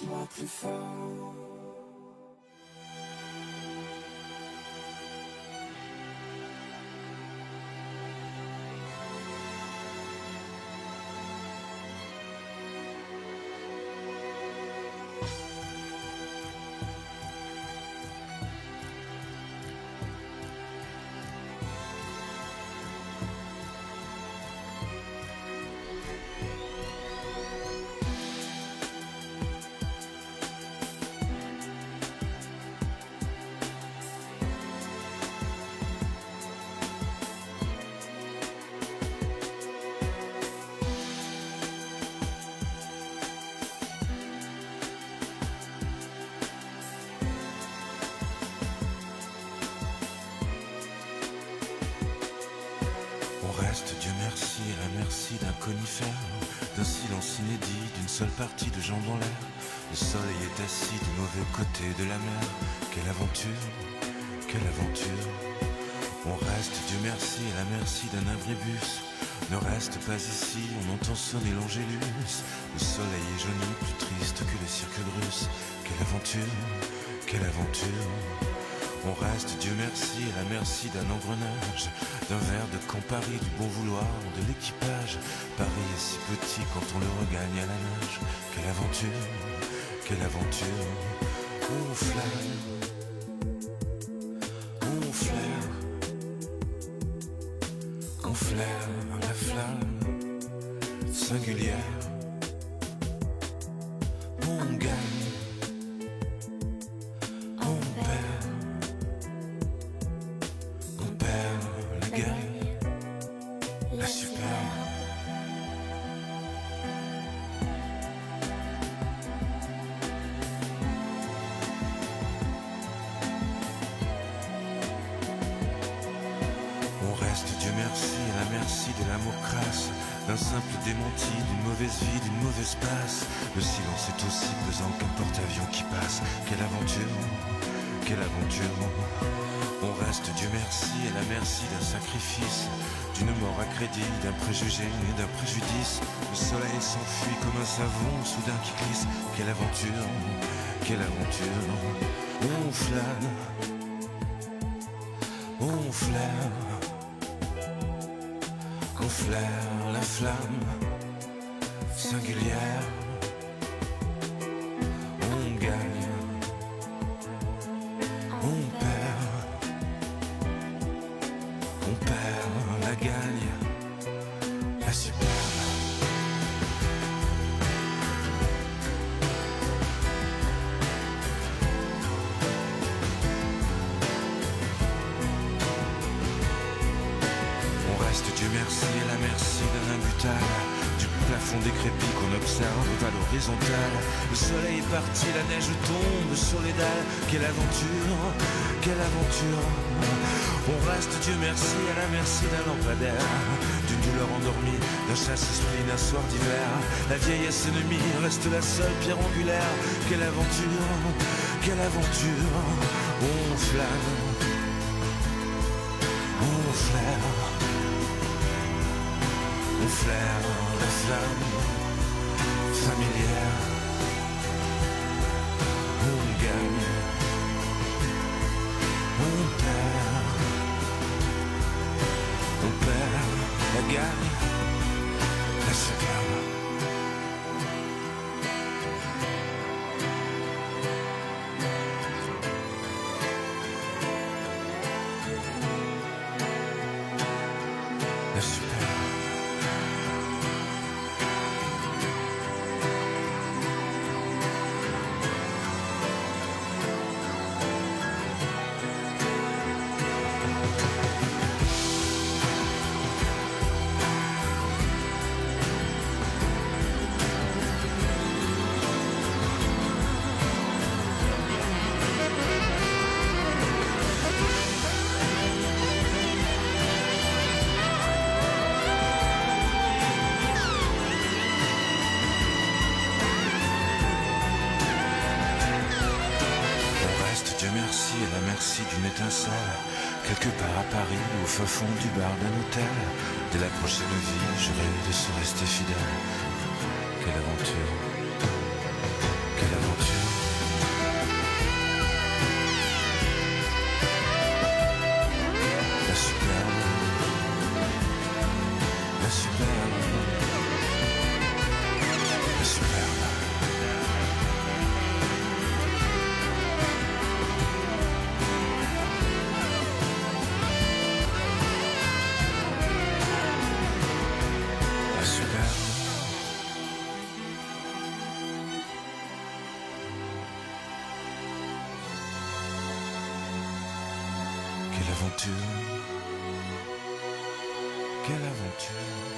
Moi plus fort. Dieu merci, à la merci d'un conifère, d'un silence inédit, d'une seule partie de jambes en l'air. Le soleil est assis du mauvais côté de la mer. Quelle aventure, quelle aventure. On reste, Dieu merci, à la merci d'un abribus. Ne reste pas ici, on entend sonner l'angélus. Le soleil est jauni, plus triste que le cirque russe. Quelle aventure, quelle aventure. On reste, Dieu merci, à la merci d'un engrenage, d'un verre de Campari, du bon vouloir de l'équipage. Paris est si petit quand on le regagne à la nage. Quelle aventure, quelle aventure. On flaire, on flaire, on flaire la flamme singulière. On gagne, on perd. La superbe. On reste, Dieu merci, à la merci de l'amour crasse, d'un simple démenti, d'une mauvaise vie, d'une mauvaise passe. Le silence est aussi pesant qu'un porte-avions qui passe. Quelle aventure, quelle aventure. On reste, Dieu merci, à la merci d'un sacrifice, d'une mort à crédit, d'un préjugé et d'un préjudice. Le soleil s'enfuit comme un savon soudain qui glisse. Quelle aventure, quelle aventure. On flâne, on flaire, on flaire la flamme singulière. On gagne, on perd. On perd la gagne, la superbe. On reste, Dieu merci, à la merci d'un imbutable, du plafond décrépit qu'on observe à l'horizontale. Le soleil est parti, la neige tombe sur les dalles. Quelle aventure, quelle aventure. On reste, Dieu merci, à la merci d'un lampadaire, d'une douleur endormie, d'un chasse-esprit, d'un soir d'hiver. La vieillesse ennemie reste la seule pierre angulaire. Quelle aventure, quelle aventure. On flâne, on flaire, on flaire la flamme familière. On gagne, on perd. On perd la gagne, la superbe. La superbe. Merci, à la merci d'une étincelle, quelque part à Paris, au fin fond du bar d'un hôtel. Dès la prochaine vie, je rêve de se rester fidèle. Quelle aventure, quelle aventure. aventure, quelle aventure.